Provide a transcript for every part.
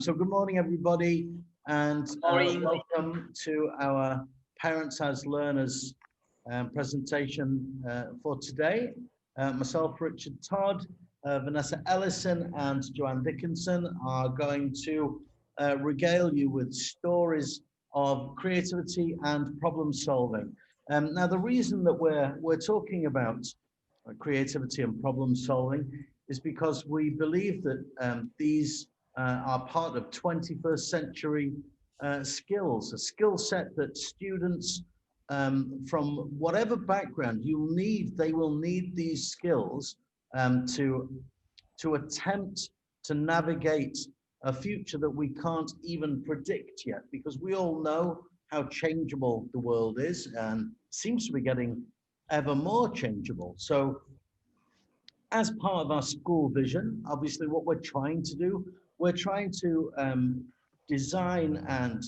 So good morning, everybody, and Morning. welcome to our Parents as Learners presentation for today. Myself, Richard Todd, Vanessa Ellison, and Joanne Dickinson are going to regale you with stories of creativity and problem solving. Now, the reason that we're talking about creativity and problem solving is because we believe that these are part of 21st century skills, a skill set that students from whatever background they will need these skills to attempt to navigate a future that we can't even predict yet, because we all know how changeable the world is and seems to be getting ever more changeable. So as part of our school vision, obviously what we're trying to do, we're trying to design and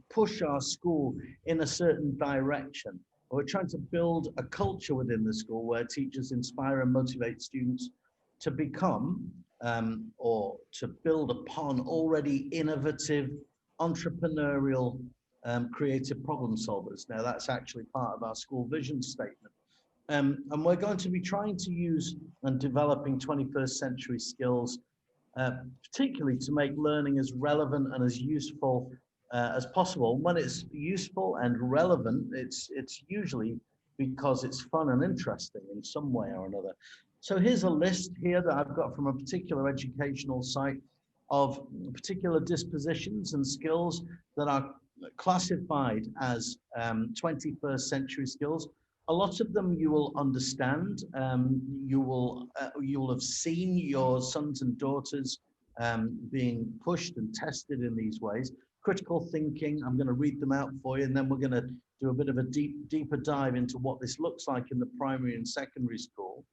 push our school in a certain direction. We're trying to build a culture within the school where teachers inspire and motivate students to become or to build upon already innovative, entrepreneurial, creative problem solvers. Now that's actually part of our school vision statement. And we're going to be trying to use and developing 21st century skills, particularly to make learning as relevant and as useful as possible. When it's useful and relevant, it's usually because it's fun and interesting in some way or another. So here's a list here that I've got from a particular educational site of particular dispositions and skills that are classified as 21st century skills. A lot of them you will understand. You will have seen your sons and daughters being pushed and tested in these ways. Critical thinking, I'm going to read them out for you, and then we're going to do a bit of a deeper dive into what this looks like in the primary and secondary school.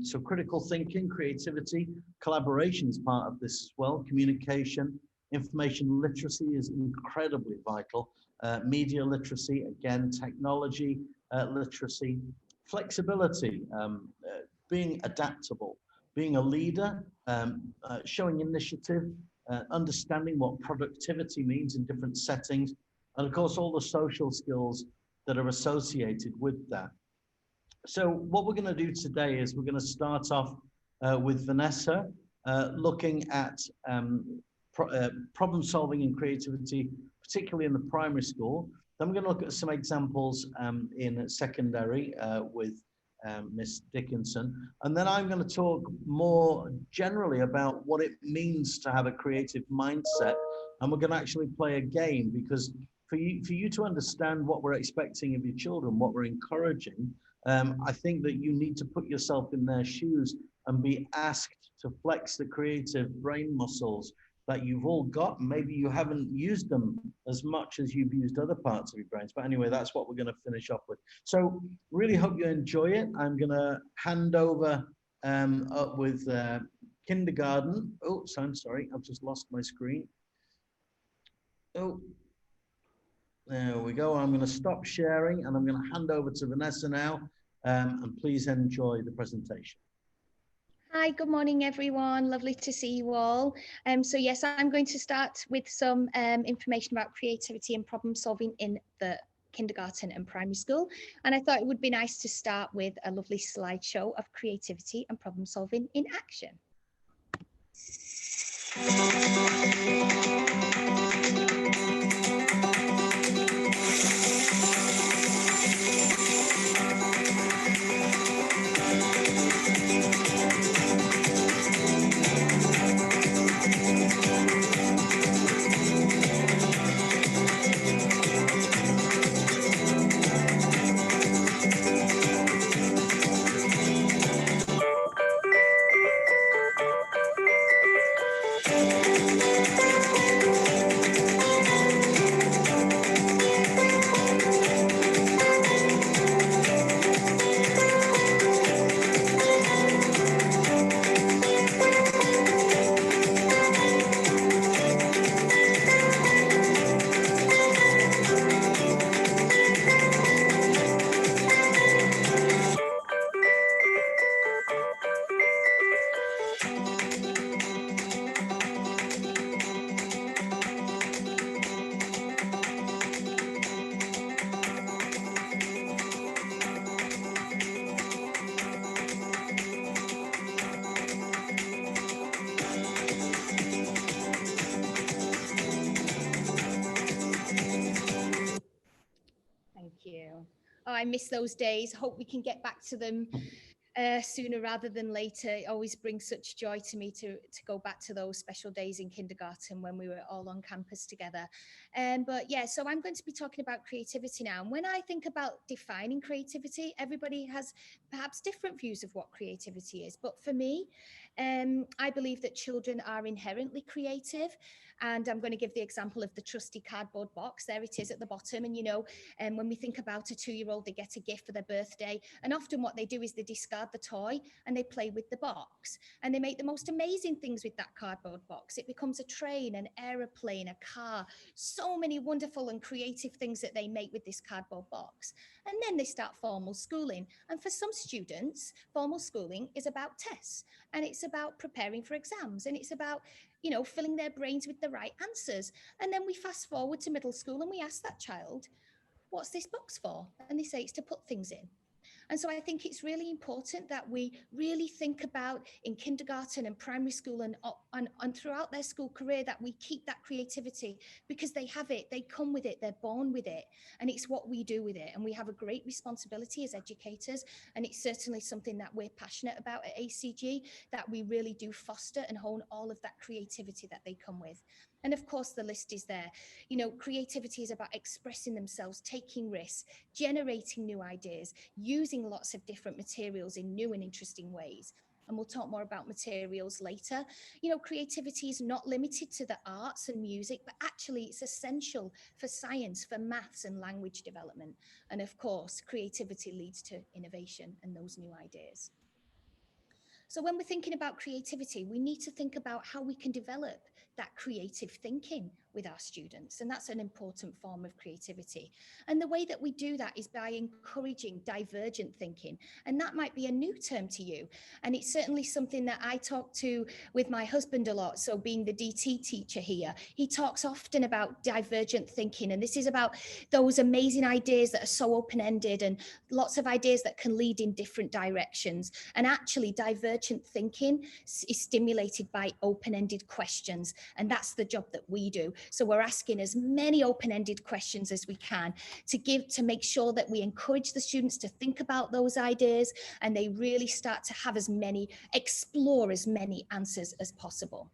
So critical thinking, creativity, collaboration is part of this as well. Communication, information literacy is incredibly vital. Media literacy, again, technology literacy, flexibility, being adaptable, being a leader, showing initiative, understanding what productivity means in different settings, and of course all the social skills that are associated with that. So what we're going to do today is we're going to start off with Vanessa looking at problem solving and creativity, particularly in the primary school. Then we're going to look at some examples in secondary with Miss Dickinson. And then I'm going to talk more generally about what it means to have a creative mindset. And we're going to actually play a game, because for you to understand what we're expecting of your children, what we're encouraging, I think that you need to put yourself in their shoes and be asked to flex the creative brain muscles that you've all got. Maybe you haven't used them as much as you've used other parts of your brains. But anyway, that's what we're going to finish off with. So really hope you enjoy it. I'm going to hand over up with kindergarten. Oh, I'm sorry. I've just lost my screen. Oh, there we go. I'm going to stop sharing and I'm going to hand over to Vanessa now. And please enjoy the presentation. Hi, good morning, everyone. Lovely to see you all. So yes, I'm going to start with some information about creativity and problem solving in the kindergarten and primary school. And I thought it would be nice to start with a lovely slideshow of creativity and problem solving in action. I miss those days. Hope we can get back to them sooner rather than later. It always brings such joy to me to go back to those special days in kindergarten when we were all on campus together. But yeah, so I'm going to be talking about creativity now. And when I think about defining creativity, everybody has perhaps different views of what creativity is. But for me, I believe that children are inherently creative. And I'm going to give the example of the trusty cardboard box. There it is at the bottom. And, you know, when we think about a 2-year-old, they get a gift for their birthday. And often what they do is they discard the toy and they play with the box. And they make the most amazing things with that cardboard box. It becomes a train, an aeroplane, a car, so many wonderful and creative things that they make with this cardboard box. And then they start formal schooling. And for some students, formal schooling is about tests, and it's about preparing for exams, and it's about, you know, filling their brains with the right answers. And then we fast forward to middle school and we ask that child, what's this box for? And they say it's to put things in. And so I think it's really important that we really think about in kindergarten and primary school and throughout their school career that we keep that creativity, because they have it, they come with it, they're born with it, and it's what we do with it. And we have a great responsibility as educators, and it's certainly something that we're passionate about at ACG, that we really do foster and hone all of that creativity that they come with. And of course, the list is there. You know, creativity is about expressing themselves, taking risks, generating new ideas, using lots of different materials in new and interesting ways. And we'll talk more about materials later. You know, creativity is not limited to the arts and music, but actually it's essential for science, for maths and language development. And of course, creativity leads to innovation and those new ideas. So when we're thinking about creativity, we need to think about how we can develop that creative thinking with our students. And that's an important form of creativity. And the way that we do that is by encouraging divergent thinking. And that might be a new term to you. And it's certainly something that I talk to with my husband a lot. So being the DT teacher here, he talks often about divergent thinking. And this is about those amazing ideas that are so open-ended and lots of ideas that can lead in different directions. And actually divergent thinking is stimulated by open-ended questions. And that's the job that we do. So we're asking as many open-ended questions as we can to make sure that we encourage the students to think about those ideas, and they really start to explore as many answers as possible.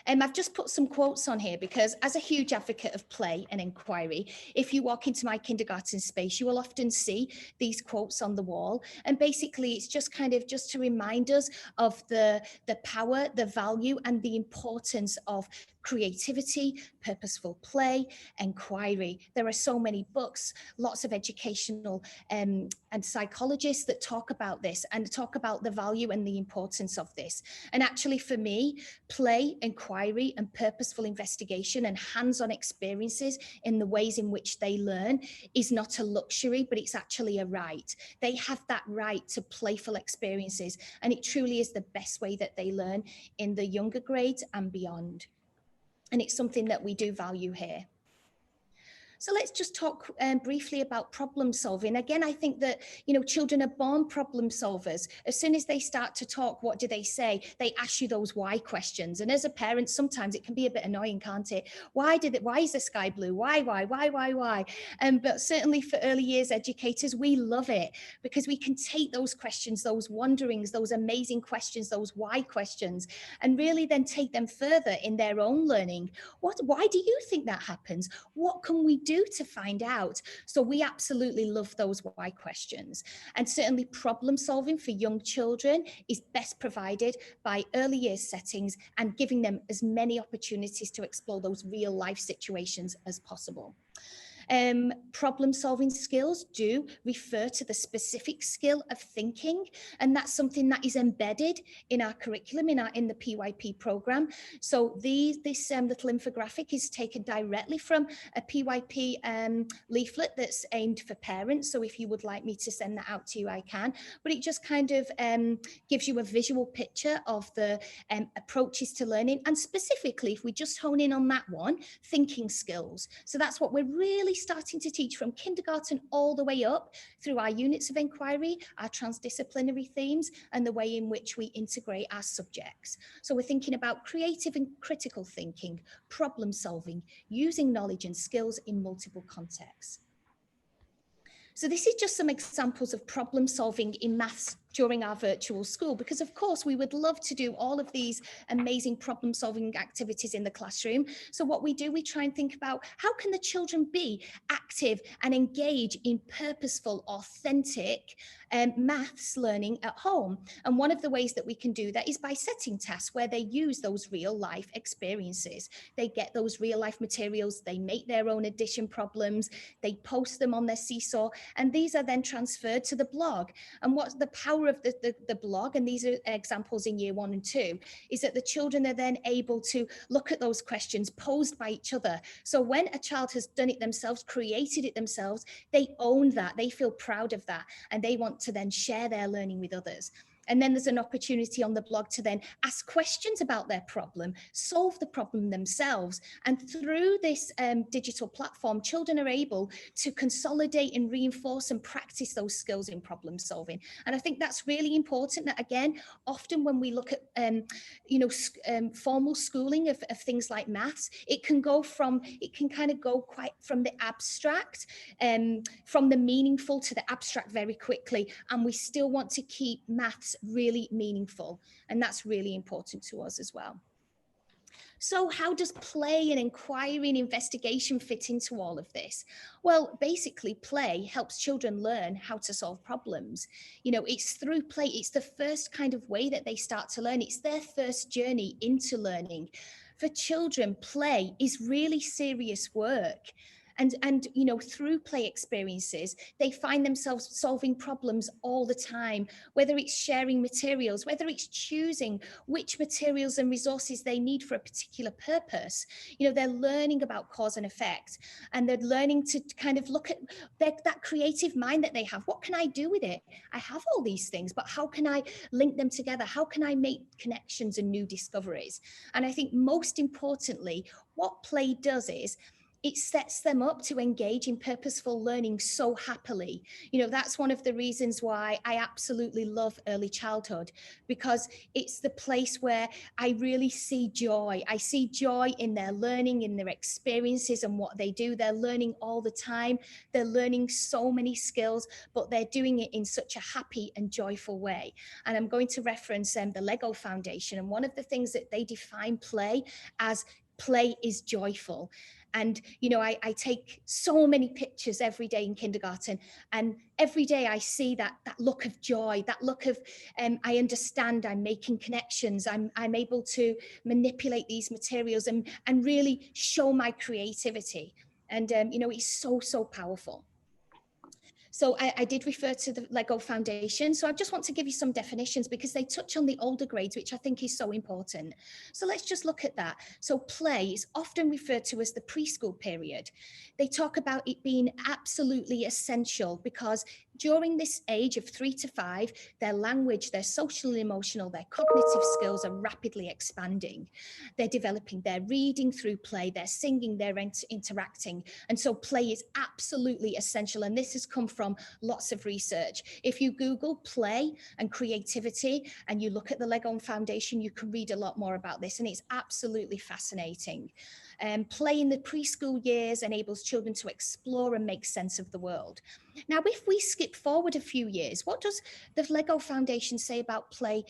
I've just put some quotes on here because as a huge advocate of play and inquiry, if you walk into my kindergarten space, you will often see these quotes on the wall. And basically it's just to remind us of the power, the value and the importance of creativity, purposeful play, inquiry. There are so many books, lots of educational and psychologists that talk about this and talk about the value and the importance of this. And actually for me, play, inquiry and purposeful investigation and hands-on experiences in the ways in which they learn is not a luxury, but it's actually a right. They have that right to playful experiences, and it truly is the best way that they learn in the younger grades and beyond. And it's something that we do value here. So let's just talk briefly about problem solving. Again, I think that, you know, children are born problem solvers. As soon as they start to talk, what do they say? They ask you those why questions. And as a parent, sometimes it can be a bit annoying, can't it? Why is the sky blue? Why? But certainly for early years educators, we love it because we can take those questions, those wonderings, those amazing questions, those why questions, and really then take them further in their own learning. Why do you think that happens? What can we do to find out? So we absolutely love those why questions. And certainly problem solving for young children is best provided by early years settings and giving them as many opportunities to explore those real life situations as possible. Problem solving skills do refer to the specific skill of thinking, and that's something that is embedded in our curriculum in the PYP program. So this little infographic is taken directly from a PYP leaflet that's aimed for parents. So if you would like me to send that out to you, I can. But it just kind of gives you a visual picture of the approaches to learning, and specifically if we just hone in on that one, thinking skills. So that's what we're really starting to teach from kindergarten all the way up through our units of inquiry, our transdisciplinary themes, and the way in which we integrate our subjects. So we're thinking about creative and critical thinking, problem solving, using knowledge and skills in multiple contexts. So this is just some examples of problem solving in maths during our virtual school, because of course we would love to do all of these amazing problem solving activities in the classroom. So what we do, we try and think about how can the children be active and engage in purposeful, authentic maths learning at home. And one of the ways that we can do that is by setting tasks where they use those real life experiences. They get those real life materials, they make their own addition problems, they post them on their Seesaw, and these are then transferred to the blog. And what's the power of the blog, and these are examples in year 1 and 2, is that the children are then able to look at those questions posed by each other. So when a child has done it themselves, created it themselves, they own that, they feel proud of that, and they want to then share their learning with others. And then there's an opportunity on the blog to then ask questions about their problem, solve the problem themselves. And through this digital platform, children are able to consolidate and reinforce and practice those skills in problem solving. And I think that's really important. That again, often when we look at, formal schooling of things like maths, it can kind of go quite from the abstract, from the meaningful to the abstract very quickly. And we still want to keep maths really meaningful, and that's really important to us as well. So how does play and inquiry and investigation fit into all of this? Well, basically play helps children learn how to solve problems. It's through play, it's the first kind of way that they start to learn. It's their first journey into learning. For children, play is really serious work. And through play experiences, they find themselves solving problems all the time, whether it's sharing materials, whether it's choosing which materials and resources they need for a particular purpose. They're learning about cause and effect, and they're learning to kind of look at that creative mind that they have. What can I do with it? I have all these things, but how can I link them together? How can I make connections and new discoveries? And I think most importantly, what play does is it sets them up to engage in purposeful learning so happily. That's one of the reasons why I absolutely love early childhood, because it's the place where I really see joy. I see joy in their learning, in their experiences and what they do. They're learning all the time. They're learning so many skills, but they're doing it in such a happy and joyful way. And I'm going to reference the Lego Foundation. And one of the things that they define play as, play is joyful. And, I take so many pictures every day in kindergarten, and every day I see that look of joy, that look of, I understand, I'm making connections, I'm able to manipulate these materials and really show my creativity. And, it's so powerful. So I did refer to the Lego Foundation. So I just want to give you some definitions because they touch on the older grades, which I think is so important. So let's just look at that. So play is often referred to as the preschool period. They talk about it being absolutely essential because during this age of 3 to 5, their language, their social and emotional, their cognitive skills are rapidly expanding. They're developing their reading through play, they're singing, they're interacting. And so play is absolutely essential. And this has come from lots of research. If you Google play and creativity and you look at the Lego Foundation, you can read a lot more about this. And it's absolutely fascinating. Play in the preschool years enables children to explore and make sense of the world. Now, if we skip forward a few years, what does the Lego Foundation say about play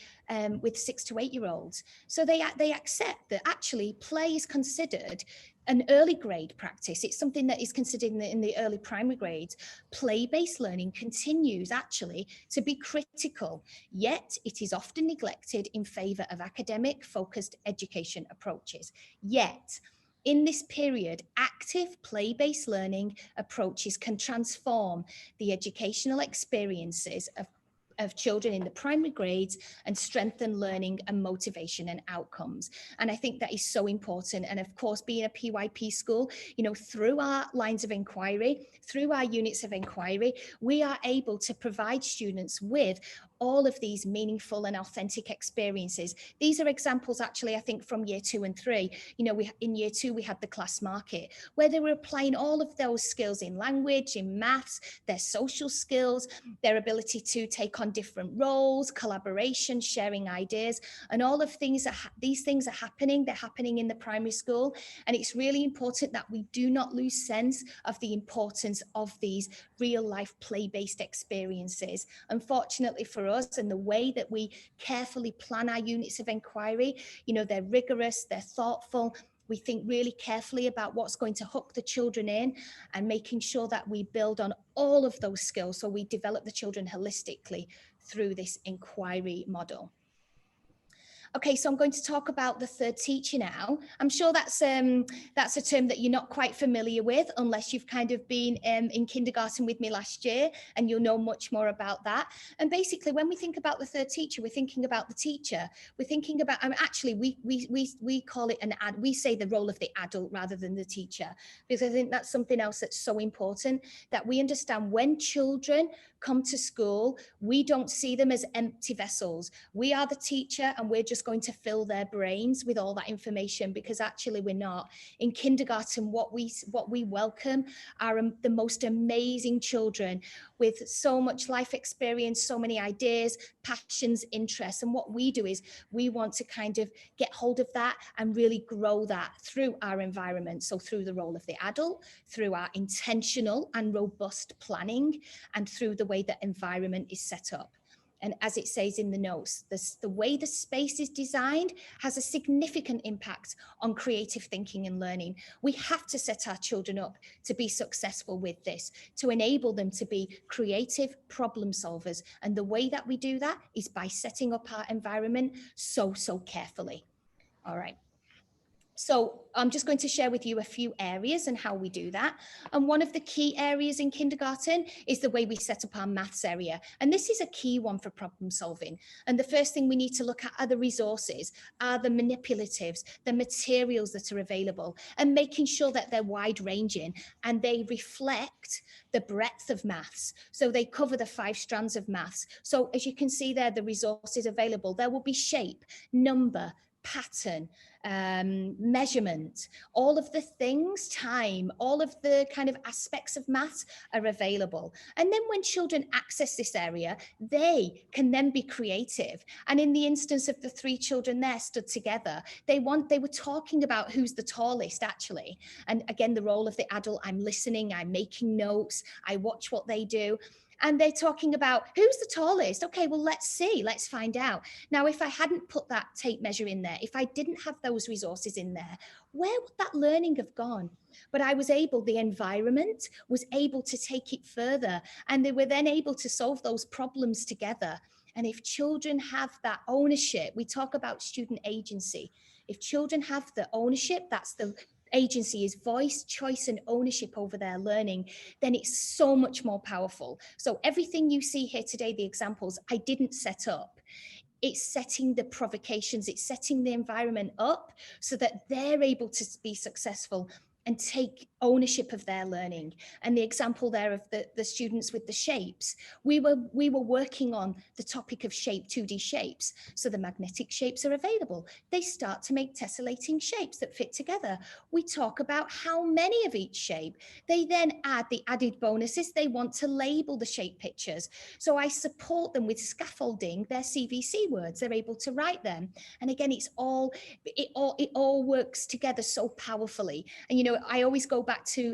with 6 to 8 year olds? So they accept that actually play is considered an early grade practice. It's something that is considered in the early primary grades. Play-based learning continues actually to be critical, yet it is often neglected in favor of academic focused education approaches. Yet, in this period, active play-based learning approaches can transform the educational experiences of children in the primary grades and strengthen learning and motivation and outcomes. And I think that is so important. And of course, being a PYP school, through our lines of inquiry, through our units of inquiry, we are able to provide students with all of these meaningful and authentic experiences. These are examples actually, I think, from year 2 and 3. You know, in year 2, we had the class market where they were applying all of those skills in language, in maths, their social skills, their ability to take on different roles, collaboration, sharing ideas, and all of these things are happening. They're happening in the primary school. And it's really important that we do not lose sense of the importance of these real life play-based experiences. Unfortunately for us, and the way that we carefully plan our units of inquiry, you know, they're rigorous, they're thoughtful. We think really carefully about what's going to hook the children in and making sure that we build on all of those skills. So we develop the children holistically through this inquiry model. Okay, so I'm going to talk about the third teacher now. I'm sure that's a term that you're not quite familiar with unless you've kind of been in kindergarten with me last year, and you'll know much more about that. And basically, when we think about the third teacher, we're thinking about the teacher. We're thinking about, actually, we call it we say the role of the adult rather than the teacher, because I think that's something else that's so important, that we understand when children come to school, we don't see them as empty vessels. We are the teacher, and we're just going to fill their brains with all that information, because actually we're not. In kindergarten, what we welcome are the most amazing children with so much life experience, so many ideas, passions, interests. And what we do is we want to kind of get hold of that and really grow that through our environment. So through the role of the adult, through our intentional and robust planning, and through the way that environment is set up. And as it says in the notes, the way the space is designed has a significant impact on creative thinking and learning. We have to set our children up to be successful with this, to enable them to be creative problem solvers. And the way that we do that is by setting up our environment so carefully. All right. So I'm just going to share with you a few areas and how we do that. And one of the key areas in kindergarten is the way we set up our maths area. And this is a key one for problem solving. And the first thing we need to look at are the resources, are the manipulatives, the materials that are available, and making sure that they're wide ranging and they reflect the breadth of maths. So they cover the 5 strands of maths. So as you can see there, the resources available, there will be shape, number, pattern, measurement, all of the things, time, all of the kind of aspects of maths are available. And then when children access this area, they can then be creative. And in the instance of the 3 children there stood together, they were talking about who's the tallest actually. And again, the role of the adult, I'm listening, I'm making notes, I watch what they do. And they're talking about who's the tallest. Okay, well, let's see, let's find out. Now, if I hadn't put that tape measure in there, if I didn't have those resources in there, where would that learning have gone? But I was able, the environment was able to take it further, and they were then able to solve those problems together. And if children have that ownership, we talk about student agency. If children have the ownership, that's the agency, is voice, choice, and ownership over their learning, then it's so much more powerful. So everything you see here today, the examples, I didn't set up. It's setting the provocations, it's setting the environment up so that they're able to be successful and take ownership of their learning. And the example there of the students with the shapes, we were working on the topic of shape, 2D shapes. So the magnetic shapes are available. They start to make tessellating shapes that fit together. We talk about how many of each shape. They then add the added bonuses. They want to label the shape pictures. So I support them with scaffolding their CVC words. They're able to write them. And again, it all works together so powerfully. And, you know, I always go back to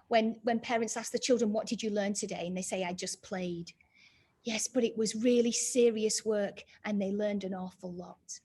when parents ask the children, what did you learn today? And they say, I just played. Yes, but it was really serious work and they learned an awful lot.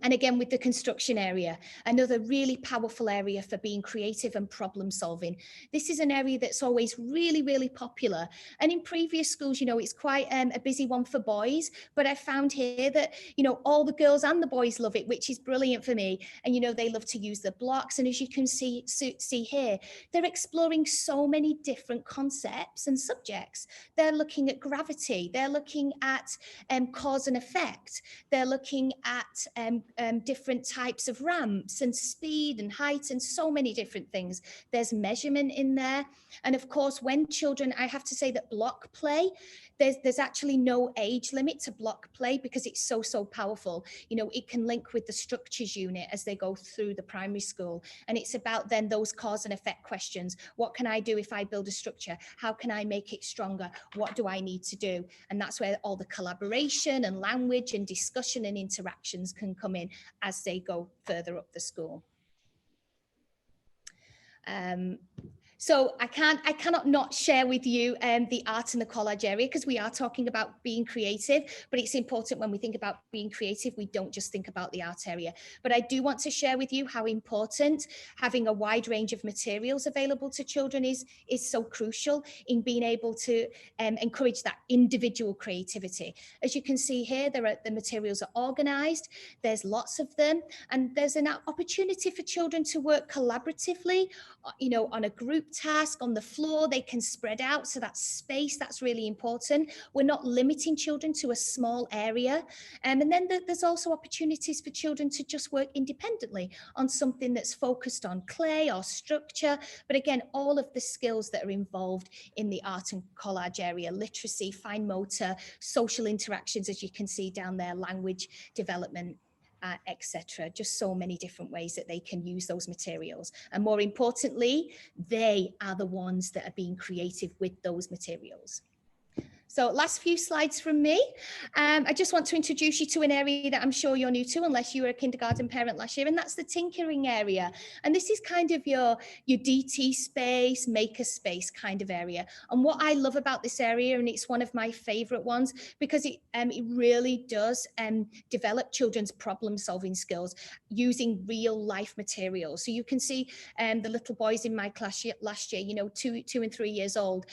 And again, with the construction area, another really powerful area for being creative and problem solving. This is an area that's always really popular. And in previous schools, you know, it's quite a busy one for boys, but I found here that, you know, all the girls and the boys love it, which is brilliant for me. And, you know, they love to use the blocks. And as you can see here, they're exploring so many different concepts and subjects. They're looking at gravity. They're looking at cause and effect. They're looking at different types of ramps and speed and height and so many different things. There's measurement in there. And of course, when children, I have to say that block play, there's actually no age limit to block play because it's so powerful. You know, it can link with the structures unit as they go through the primary school. And it's about then those cause and effect questions. What can I do if I build a structure? How can I make it stronger? What do I need to do? And that's where all the collaboration and language and discussion and interactions can come in as they go further up the school. So I cannot not share with you the art and the collage area, because we are talking about being creative, but it's important when we think about being creative, we don't just think about the art area. But I do want to share with you how important having a wide range of materials available to children is so crucial in being able to encourage that individual creativity. As you can see here, the materials are organized, there's lots of them, and there's an opportunity for children to work collaboratively, you know, on a group task on the floor. They can spread out, so that space, that's really important. We're not limiting children to a small area. And then there's also opportunities for children to just work independently on something that's focused on clay or structure. But again, all of the skills that are involved in the art and collage area: literacy, fine motor, social interactions, as you can see down there, language development, etc. Just so many different ways that they can use those materials. And more importantly, they are the ones that are being creative with those materials. So last few slides from me. I just want to introduce you to an area that I'm sure you're new to, unless you were a kindergarten parent last year, and that's the tinkering area. And this is kind of your DT space, maker space kind of area. And what I love about this area, and it's one of my favorite ones, because it really does develop children's problem solving skills using real life materials. So you can see the little boys in my class last year, you know, 2 and 3 years old,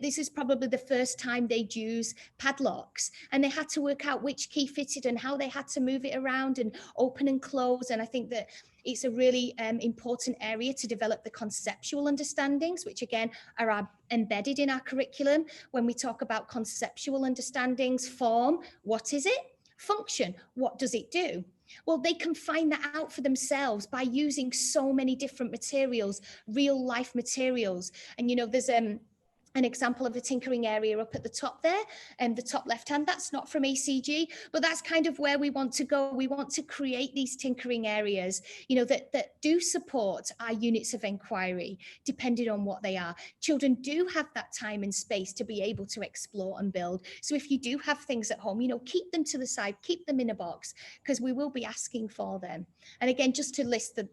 this is probably the first time they'd use padlocks, and they had to work out which key fitted and how they had to move it around and open and close. And I think that it's a really important area to develop the conceptual understandings, which again are embedded in our curriculum. When we talk about conceptual understandings, form, what is it? Function, what does it do? Well, they can find that out for themselves by using so many different materials, real life materials. And, you know, there's an example of the tinkering area up at the top there, and the top left hand, that's not from ACG, but that's kind of where we want to go. We want to create these tinkering areas, you know, that do support our units of inquiry, depending on what they are. Children do have that time and space to be able to explore and build. So if you do have things at home, you know, keep them to the side, keep them in a box, because we will be asking for them. And again, just to list the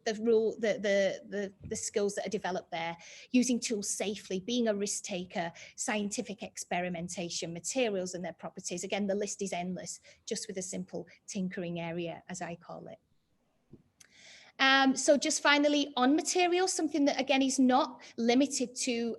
skills that are developed there: using tools safely, being a risk taker, scientific experimentation, materials and their properties. Again, the list is endless, just with a simple tinkering area, as I call it. So just finally on materials, something that again is not limited to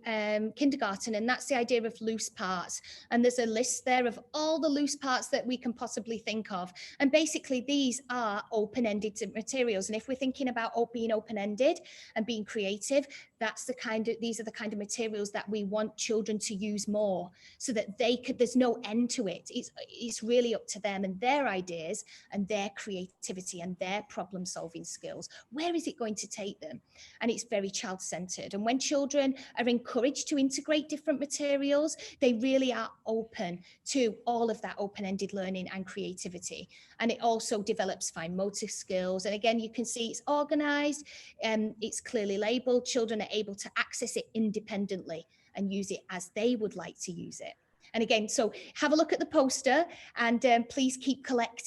kindergarten, and that's the idea of loose parts. And there's a list there of all the loose parts that we can possibly think of. And basically these are open-ended materials. And if we're thinking about being open-ended and being creative, these are the kind of materials that we want children to use more, so that there's no end to it. It's really up to them and their ideas and their creativity and their problem solving skills. Where is it going to take them? And it's very child-centered. And when children are encouraged to integrate different materials, they really are open to all of that open-ended learning and creativity. And it also develops fine motor skills. And again, you can see it's organized, it's clearly labeled. Children are able to access it independently and use it as they would like to use it. And again, so have a look at the poster, and please keep collect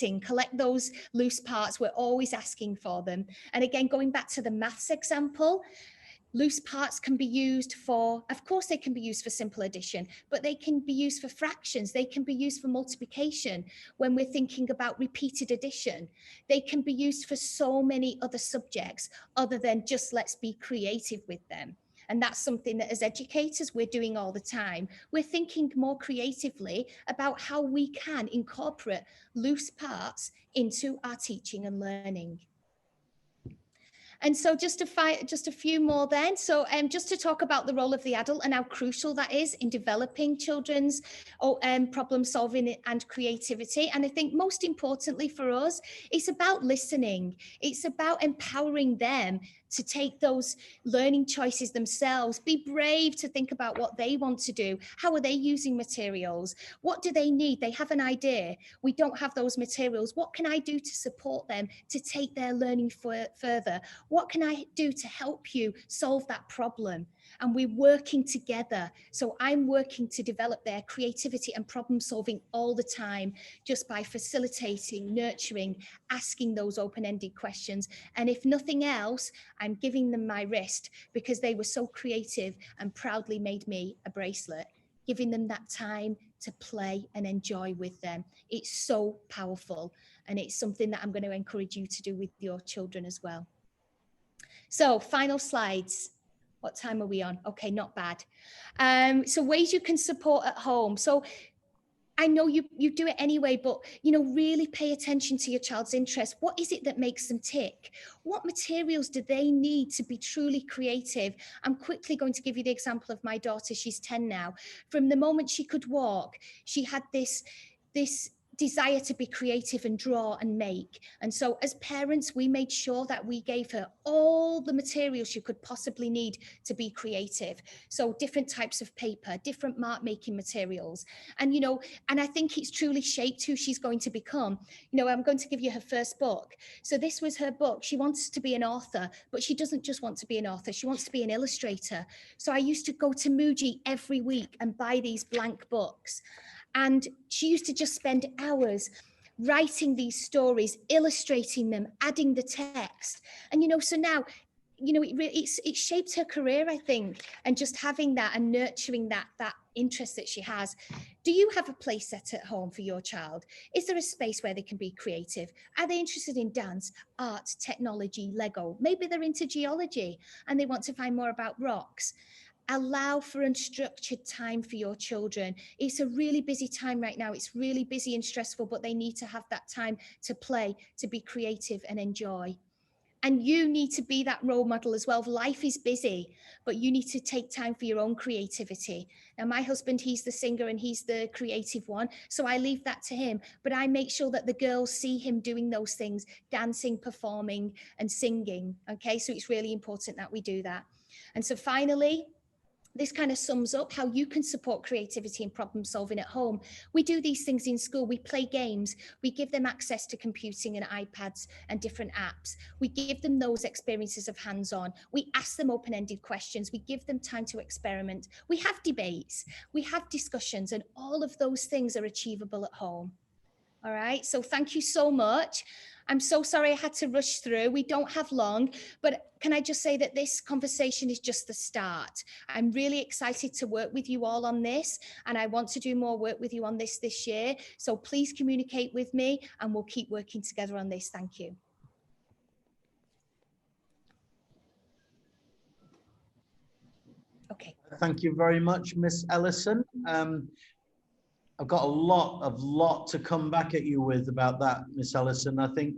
those loose parts. We're always asking for them. And again, going back to the maths example, loose parts can be used for, of course, they can be used for simple addition, but they can be used for fractions. They can be used for multiplication. When we're thinking about repeated addition, they can be used for so many other subjects other than just let's be creative with them. And that's something that as educators, we're doing all the time. We're thinking more creatively about how we can incorporate loose parts into our teaching and learning. And so just a few more then. So just to talk about the role of the adult and how crucial that is in developing children's problem solving and creativity. And I think most importantly for us, it's about listening. It's about empowering them to take those learning choices themselves, be brave to think about what they want to do. How are they using materials? What do they need? They have an idea. We don't have those materials. What can I do to support them to take their learning further? What can I do to help you solve that problem? And we're working together. So I'm working to develop their creativity and problem solving all the time, just by facilitating, nurturing, asking those open-ended questions. And if nothing else, I'm giving them my wrist because they were so creative and proudly made me a bracelet, giving them that time to play and enjoy with them. It's so powerful. And it's something that I'm going to encourage you to do with your children as well. So final slides. What time are we on? Okay, not bad. So ways you can support at home. So I know you do it anyway, but really pay attention to your child's interests. What is it that makes them tick? What materials do they need to be truly creative? I'm quickly going to give you the example of my daughter. She's 10 now. From the moment she could walk, she had this desire to be creative and draw and make. And so as parents, we made sure that we gave her all the materials she could possibly need to be creative. So different types of paper, different mark making materials. And, and I think it's truly shaped who she's going to become. I'm going to give you her first book. So this was her book. She wants to be an author, but she doesn't just want to be an author. She wants to be an illustrator. So I used to go to Muji every week and buy these blank books. And she used to just spend hours writing these stories, illustrating them, adding the text. And, so now, it shaped her career, I think, and just having that and nurturing that interest that she has. Do you have a play set at home for your child? Is there a space where they can be creative? Are they interested in dance, art, technology, Lego? Maybe they're into geology and they want to find more about rocks. Allow for unstructured time for your children. It's a really busy time right now. It's really busy and stressful, but they need to have that time to play, to be creative and enjoy. And you need to be that role model as well. Life is busy, but you need to take time for your own creativity. Now, my husband, he's the singer and he's the creative one. So I leave that to him, but I make sure that the girls see him doing those things, dancing, performing and singing. Okay, so it's really important that we do that. And so finally, this kind of sums up how you can support creativity and problem solving at home. We do these things in school. We play games. We give them access to computing and iPads and different apps. We give them those experiences of hands-on. We ask them open-ended questions. We give them time to experiment. We have debates. We have discussions, and all of those things are achievable at home. All right, so thank you so much. I'm so sorry I had to rush through. We don't have long, but can I just say that this conversation is just the start. I'm really excited to work with you all on this, and I want to do more work with you on this year. So please communicate with me and we'll keep working together on this. Thank you. Okay. Thank you very much, Miss Ellison. I've got a lot to come back at you with about that, Miss Ellison. I think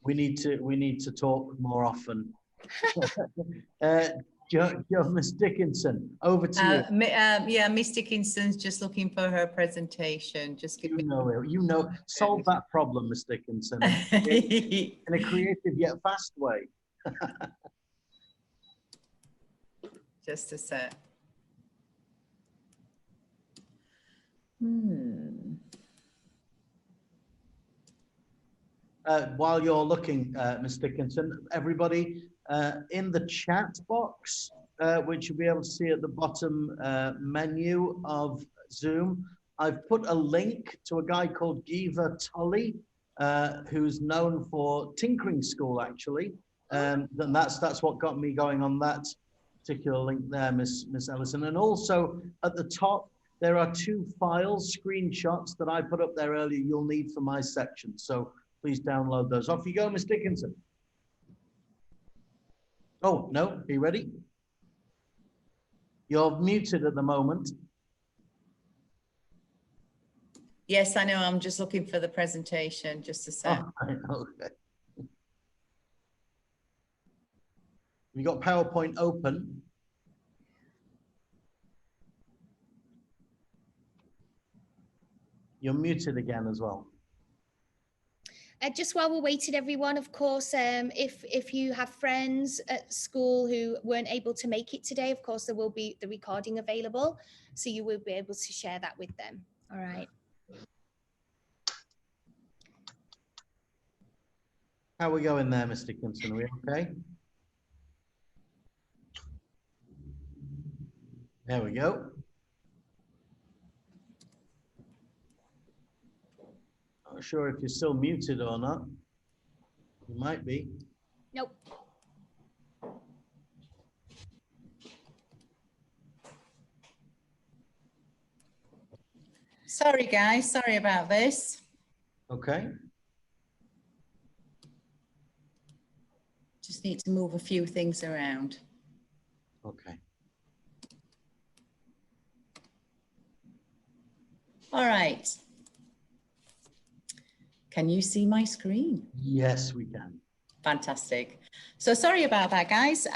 we need to talk more often. Miss Dickinson, over to you. Yeah, Miss Dickinson's just looking for her presentation. Just give me. Solve that problem, Miss Dickinson, in a creative yet fast way. Just a sec. While you're looking, Ms. Dickinson, everybody in the chat box, which you'll be able to see at the bottom menu of Zoom, I've put a link to a guy called Giva Tully, who's known for Tinkering School, actually. And that's what got me going on that particular link there, Miss Ellison. And also at the top, there are 2 files, screenshots that I put up there earlier you'll need for my section. So please download those. Off you go, Ms. Dickinson. Oh, no, are you ready? You're muted at the moment. Yes, I know. I'm just looking for the presentation. Just a sec. Oh, okay. You got PowerPoint open? You're muted again as well. Just while we're waiting, everyone, of course, if you have friends at school who weren't able to make it today, of course, there will be the recording available. So you will be able to share that with them. All right. How are we going there, Mr. Dickinson? Are we okay? There we go. Not sure if you're still muted or not. You might be. Nope. Sorry, guys. Sorry about this. Okay. Just need to move a few things around. Okay. All right. Can you see my screen? Yes, we can. Fantastic. So sorry about that, guys.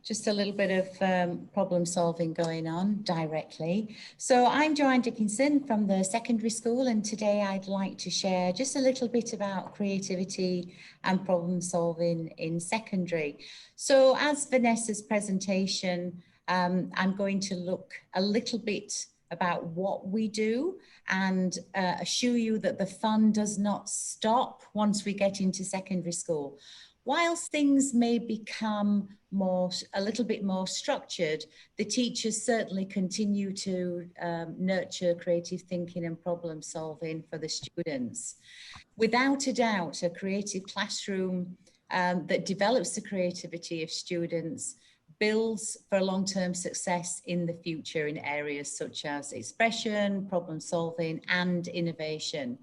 Just a little bit of problem solving going on directly. So I'm Joanne Dickinson from the secondary school, and today I'd like to share just a little bit about creativity and problem solving in secondary. So as Vanessa's presentation, I'm going to look a little bit about what we do and assure you that the fun does not stop once we get into secondary school. Whilst things may become a little bit more structured, the teachers certainly continue to nurture creative thinking and problem solving for the students. Without a doubt, a creative classroom that develops the creativity of students builds for long-term success in the future in areas such as expression, problem solving, and innovation.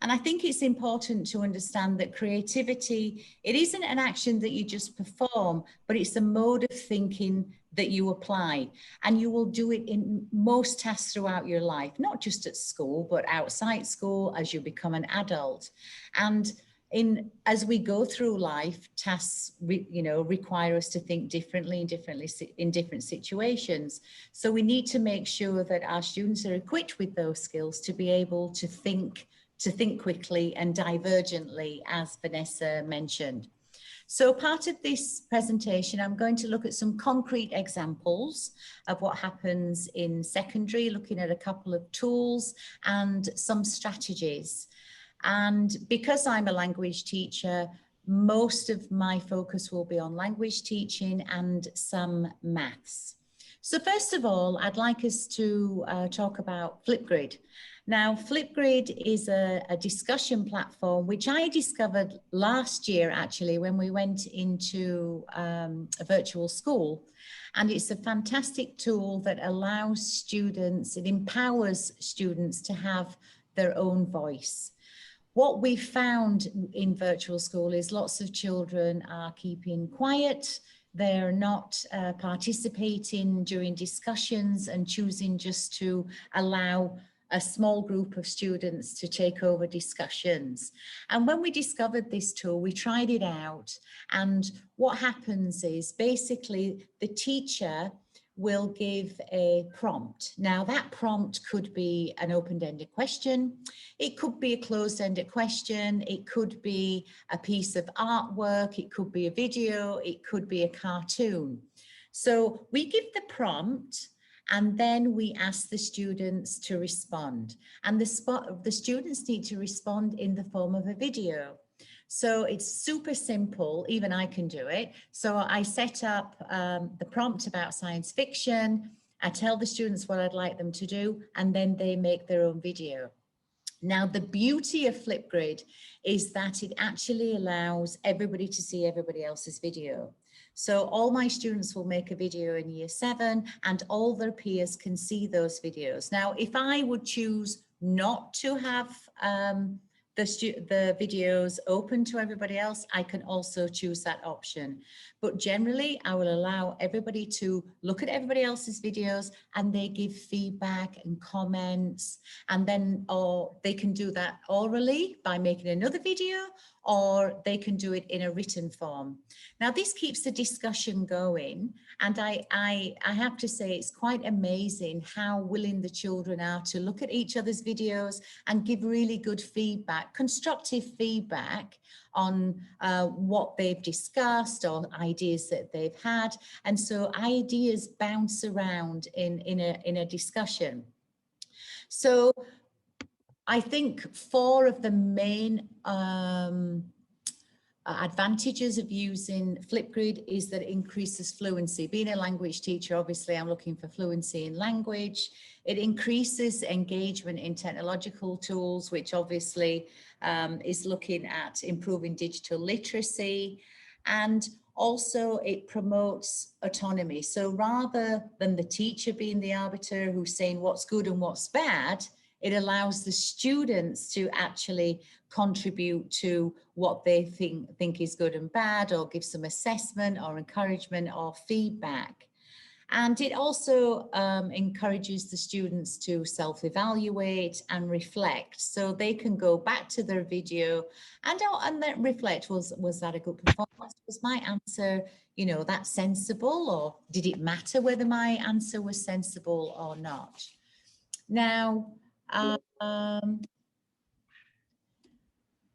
And I think it's important to understand that creativity, it isn't an action that you just perform, but it's a mode of thinking that you apply, and you will do it in most tasks throughout your life, not just at school, but outside school as you become an adult. And as we go through life, tasks require us to think differently in different situations. So we need to make sure that our students are equipped with those skills to be able to think quickly and divergently, as Vanessa mentioned. So part of this presentation, I'm going to look at some concrete examples of what happens in secondary, looking at a couple of tools and some strategies. And because I'm a language teacher, most of my focus will be on language teaching and some maths. So first of all, I'd like us to talk about Flipgrid. Now, Flipgrid is a discussion platform which I discovered last year, actually, when we went into a virtual school. And it's a fantastic tool that allows students, it empowers students to have their own voice. What we found in virtual school is lots of children are keeping quiet. They're not participating during discussions and choosing just to allow a small group of students to take over discussions. And when we discovered this tool, we tried it out. And what happens is basically the teacher will give a prompt. Now that prompt could be an open-ended question. It could be a closed-ended question. It could be a piece of artwork. It could be a video. It could be a cartoon. So we give the prompt, and then we ask the students to respond. And the students need to respond in the form of a video. So it's super simple, even I can do it. So I set up the prompt about science fiction. I tell the students what I'd like them to do, and then they make their own video. Now, the beauty of Flipgrid is that it actually allows everybody to see everybody else's video. So all my students will make a video in year 7 and all their peers can see those videos. Now, if I would choose not to have the videos open to everybody else, I can also choose that option. But generally, I will allow everybody to look at everybody else's videos and they give feedback and comments. And then they can do that orally by making another video, or they can do it in a written form. Now, this keeps the discussion going, and I have to say it's quite amazing how willing the children are to look at each other's videos and give really good feedback, constructive feedback on what they've discussed or ideas that they've had. And so ideas bounce around in a discussion. So I think 4 of the main advantages of using Flipgrid is that it increases fluency. Being a language teacher, obviously I'm looking for fluency in language. It increases engagement in technological tools, which obviously is looking at improving digital literacy. And also it promotes autonomy. So rather than the teacher being the arbiter who's saying what's good and what's bad, it allows the students to actually contribute to what they think is good and bad, or give some assessment or encouragement or feedback. And it also encourages the students to self-evaluate and reflect, so they can go back to their video and then reflect, was that a good performance? Was my answer, you know, that sensible, or did it matter whether my answer was sensible or not? Now,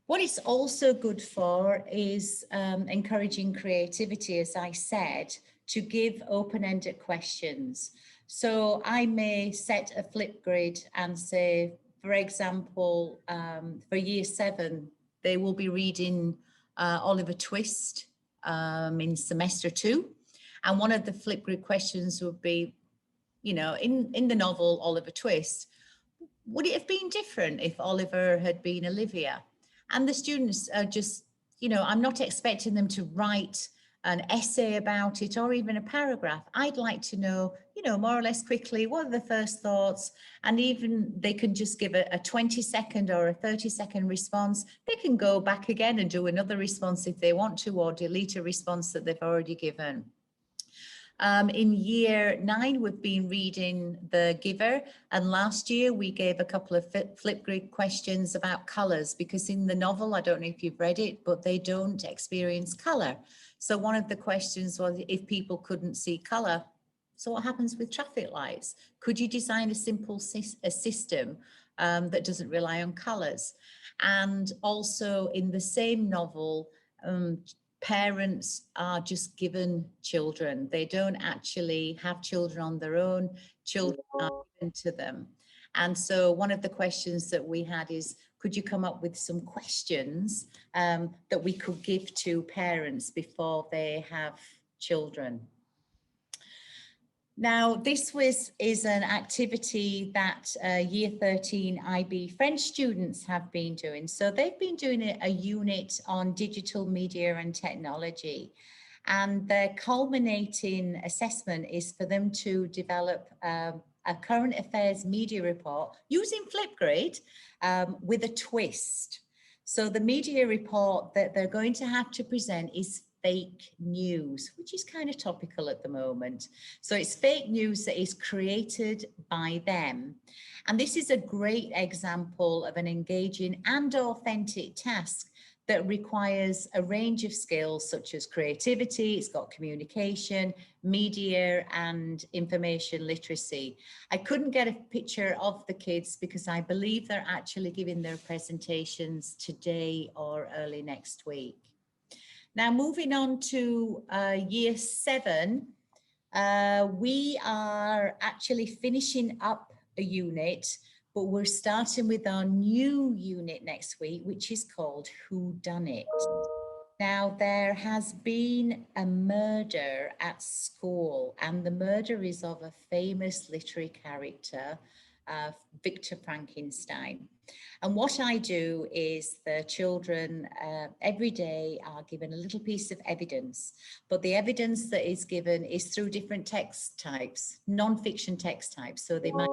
what it's also good for is encouraging creativity, as I said, to give open-ended questions. So I may set a Flipgrid and say, for example, for year 7, they will be reading Oliver Twist in semester 2. And one of the Flipgrid questions would be, you know, in the novel Oliver Twist, would it have been different if Oliver had been Olivia? And the students are just, you know, I'm not expecting them to write an essay about it or even a paragraph. I'd like to know, you know, more or less quickly, what are the first thoughts? And even they can just give a 20-second or a 30-second response. They can go back again and do another response if they want to, or delete a response that they've already given. In year 9, we've been reading The Giver, and last year we gave a couple of Flipgrid questions about colours, because in the novel, I don't know if you've read it, but they don't experience colour. So one of the questions was, if people couldn't see colour, so what happens with traffic lights? Could you design a simple system that doesn't rely on colours? And also in the same novel, parents are just given children. They don't actually have children on their own. Children are given to them. And so one of the questions that we had is, could you come up with some questions that we could give to parents before they have children? Now, this is an activity that year 13 IB French students have been doing. So they've been doing a unit on digital media and technology. And their culminating assessment is for them to develop a current affairs media report using Flipgrid with a twist. So the media report that they're going to have to present is fake news, which is kind of topical at the moment. So it's fake news that is created by them. And this is a great example of an engaging and authentic task that requires a range of skills such as creativity, it's got communication, media and information literacy. I couldn't get a picture of the kids because I believe they're actually giving their presentations today or early next week. Now, moving on to year 7, we are actually finishing up a unit, but we're starting with our new unit next week, which is called Who Done It? Now, there has been a murder at school, and the murder is of a famous literary character, Victor Frankenstein. And what I do is the children every day are given a little piece of evidence, but the evidence that is given is through different text types, non-fiction text types. So they might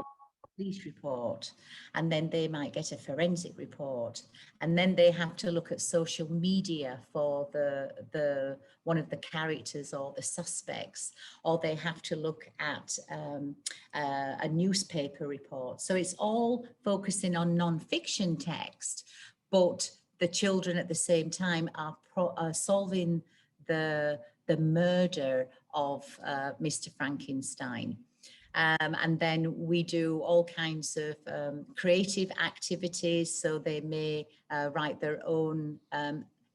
police report, and then they might get a forensic report, and then they have to look at social media for the one of the characters or the suspects, or they have to look at a newspaper report. So it's all focusing on non-fiction text, but the children at the same time are solving the murder of Mr. Frankenstein. And then we do all kinds of creative activities. So they may write their own,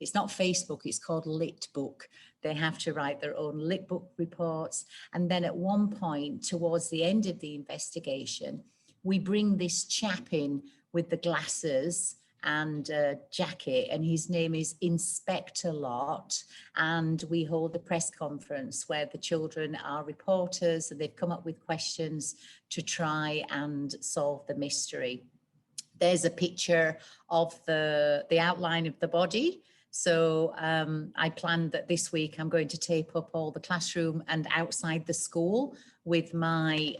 it's not Facebook, it's called Lit Book. They have to write their own Lit Book reports. And then at one point, towards the end of the investigation, we bring this chap in with the glasses and jacket, and his name is Inspector Lot, and we hold a press conference where the children are reporters and they've come up with questions to try and solve the mystery. There's a picture of the outline of the body. So I planned that this week I'm going to tape up all the classroom and outside the school with my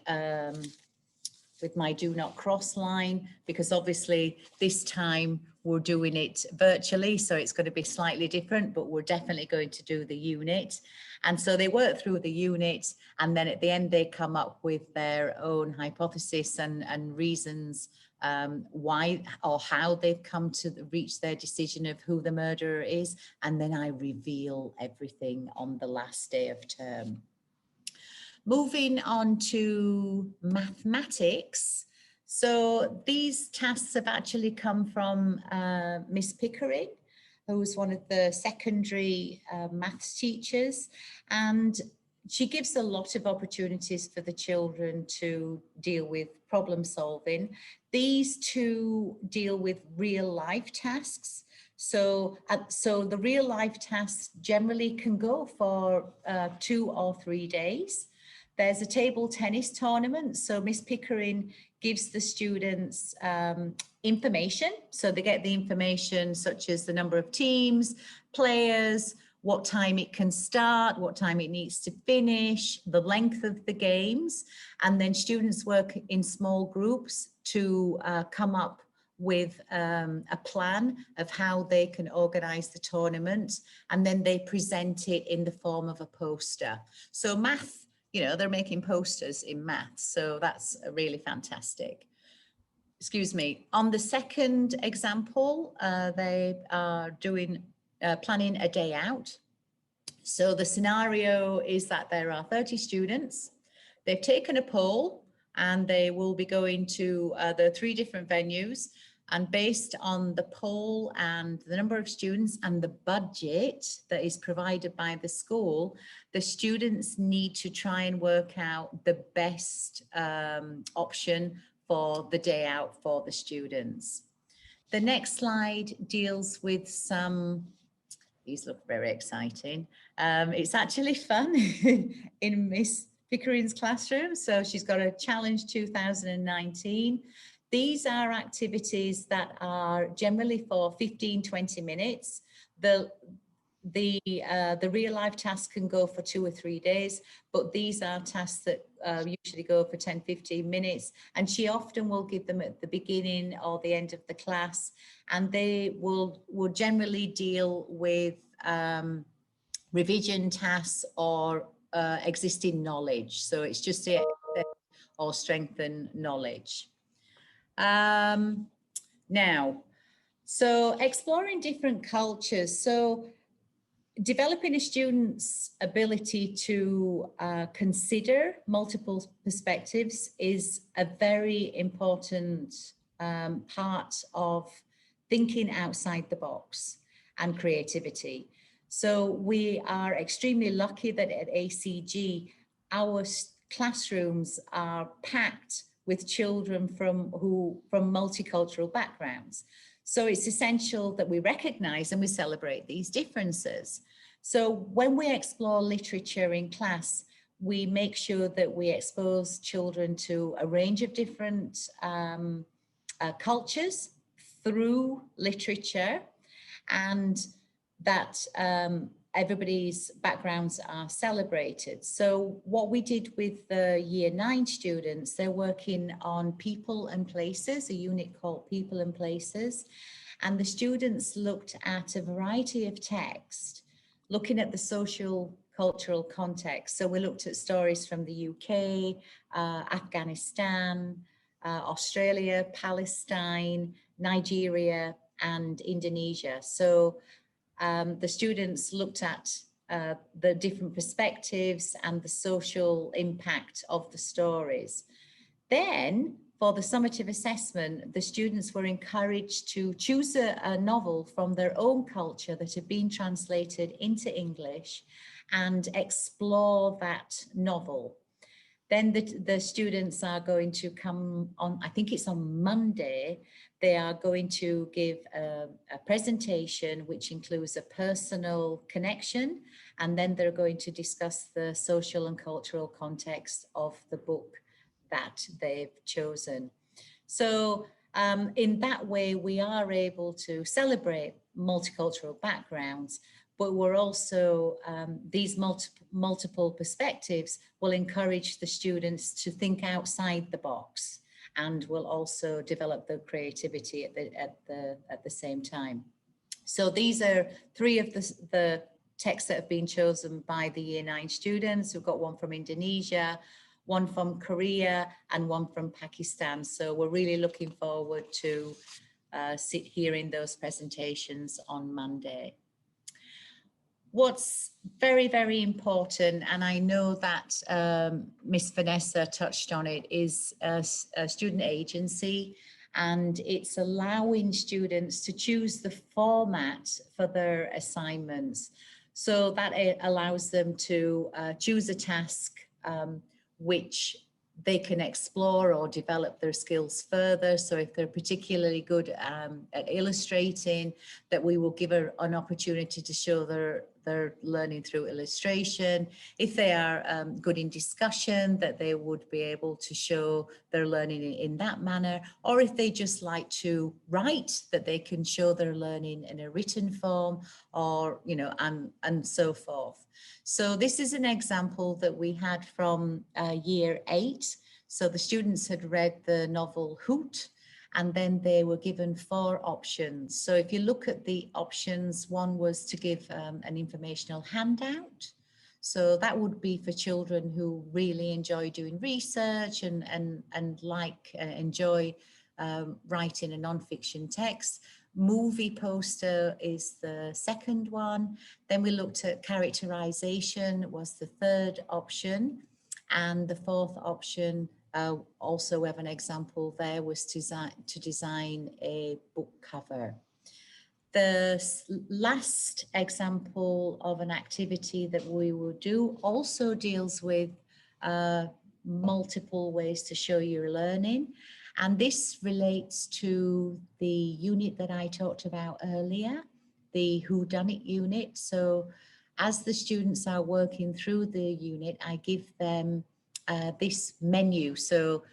do not cross line, because obviously this time we're doing it virtually, so it's going to be slightly different, but we're definitely going to do the unit. And so they work through the unit, and then at the end they come up with their own hypothesis and reasons why or how they've come to reach their decision of who the murderer is. And then I reveal everything on the last day of term. Moving on to mathematics. So these tasks have actually come from Miss Pickering, who's one of the secondary maths teachers. And she gives a lot of opportunities for the children to deal with problem solving. These two deal with real life tasks. So the real life tasks generally can go for 2 or 3 days. There's a table tennis tournament. So Miss Pickering gives the students information. So they get the information such as the number of teams, players, what time it can start, what time it needs to finish, the length of the games. And then students work in small groups to come up with a plan of how they can organize the tournament. And then they present it in the form of a poster. So math, you know, they're making posters in maths, so that's really fantastic. Excuse me. On the second example, they are doing planning a day out. So the scenario is that there are 30 students. They've taken a poll and they will be going to the 3 different venues. And based on the poll and the number of students and the budget that is provided by the school, the students need to try and work out the best option for the day out for the students. The next slide deals with some, these look very exciting. It's actually fun in Miss Pickering's classroom. So she's got a challenge 2019. These are activities that are generally for 15-20 minutes. The real life tasks can go for 2 or 3 days, but these are tasks that usually go for 10-15 minutes. And she often will give them at the beginning or the end of the class, and they will generally deal with revision tasks or existing knowledge. So it's just to or strengthen knowledge. Now, so exploring different cultures. So developing a student's ability to consider multiple perspectives is a very important part of thinking outside the box and creativity. So we are extremely lucky that at ACG, our classrooms are packed with children from multicultural backgrounds. So it's essential that we recognize and we celebrate these differences. So when we explore literature in class, we make sure that we expose children to a range of different cultures through literature, and that everybody's backgrounds are celebrated. So what we did with the Year 9 students, they're working on people and places, a unit called People and Places. And the students looked at a variety of text, looking at the social cultural context. So we looked at stories from the UK, Afghanistan, Australia, Palestine, Nigeria, and Indonesia. So the students looked at the different perspectives and the social impact of the stories. Then, for the summative assessment, the students were encouraged to choose a novel from their own culture that had been translated into English and explore that novel. Then the students are going to come on, I think it's on Monday, they are going to give a presentation which includes a personal connection, and then they're going to discuss the social and cultural context of the book that they've chosen. So in that way, we are able to celebrate multicultural backgrounds, but we're also, these multiple perspectives will encourage the students to think outside the box, and will also develop their creativity at the same time. So these are three of the texts that have been chosen by the Year 9 students. We've got one from Indonesia, one from Korea, and one from Pakistan. So we're really looking forward to hearing those presentations on Monday. What's very, very important, and I know that Miss Vanessa touched on it, is a student agency, and it's allowing students to choose the format for their assignments. So that it allows them to choose a task which they can explore or develop their skills further. So if they're particularly good at illustrating, that we will give an opportunity to show their learning through illustration. If they are good in discussion, that they would be able to show their learning in that manner. Or if they just like to write, that they can show their learning in a written form, or, you know, and so forth. So this is an example that we had from Year 8. So the students had read the novel Hoot, and then they were given 4 options. So if you look at the options, one was to give an informational handout. So that would be for children who really enjoy doing research and enjoy writing a non-fiction text. Movie poster is the second one. Then we looked at characterization was the 3rd option. And the 4th option, also we have an example there, was to design a book cover. The last example of an activity that we will do also deals with multiple ways to show your learning. And this relates to the unit that I talked about earlier, the whodunit unit. So as the students are working through the unit, I give them this menu. So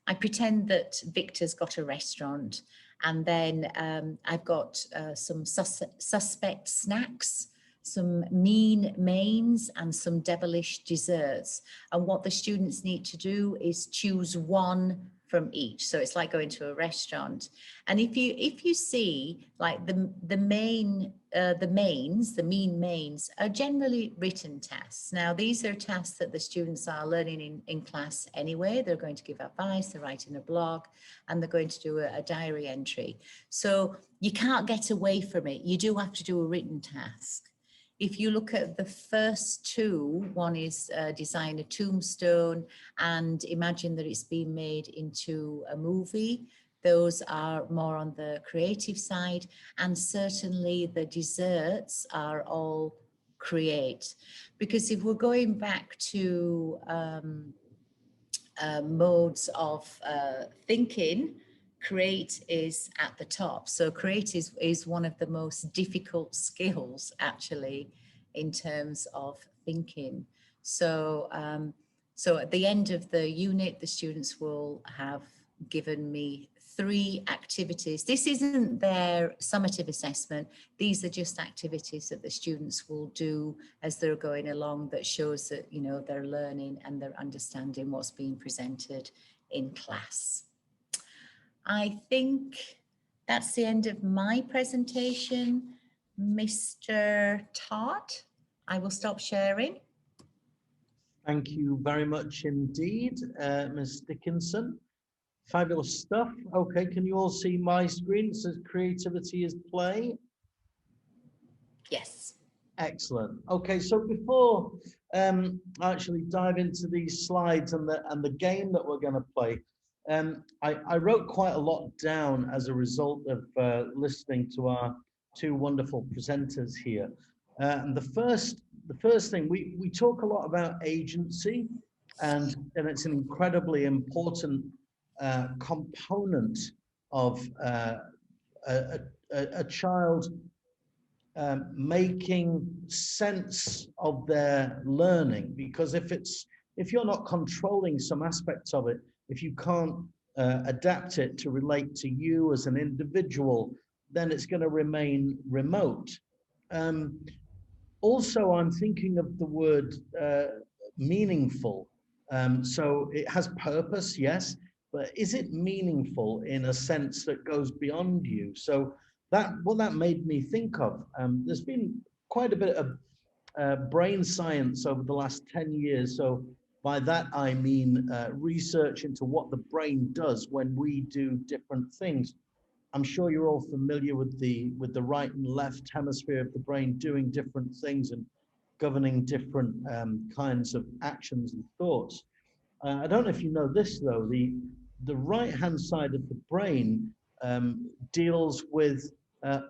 I pretend that Victor's got a restaurant, and then I've got some suspect snacks, some mean mains, and some devilish desserts. And what the students need to do is choose one from each. So it's like going to a restaurant. And if you see, like the mean mains are generally written tasks. Now these are tasks that the students are learning in class anyway. They're going to give advice, they're writing a blog, and they're going to do a diary entry. So you can't get away from it. You do have to do a written task. If you look at the first 2, one is design a tombstone and imagine that it's been made into a movie. Those are more on the creative side, and certainly the desserts are all create. Because if we're going back to modes of thinking, create is at the top. So create is one of the most difficult skills actually in terms of thinking. So so at the end of the unit, the students will have given me 3 activities. This isn't their summative assessment. These are just activities that the students will do as they're going along, that shows that, you know, they're learning and they're understanding what's being presented in class. I think that's the end of my presentation. Mr. Todd, I will stop sharing. Thank you very much indeed, Ms. Dickinson. Fabulous stuff. Okay, can you all see my screen? It says creativity is play. Yes. Excellent. Okay, so before I actually dive into these slides and the game that we're going to play, I wrote quite a lot down as a result of listening to our two wonderful presenters here. And the first thing, we talk a lot about agency, and it's an incredibly important component of a child making sense of their learning, because if you're not controlling some aspects of it, if you can't adapt it to relate to you as an individual, then it's going to remain remote. Also, I'm thinking of the word meaningful. So it has purpose, yes, but is it meaningful in a sense that goes beyond you? So what that made me think of, there's been quite a bit of brain science over the last 10 years. So by that, I mean research into what the brain does when we do different things. I'm sure you're all familiar with the right and left hemisphere of the brain doing different things and governing different kinds of actions and thoughts. I don't know if you know this though, the right hand side of the brain deals with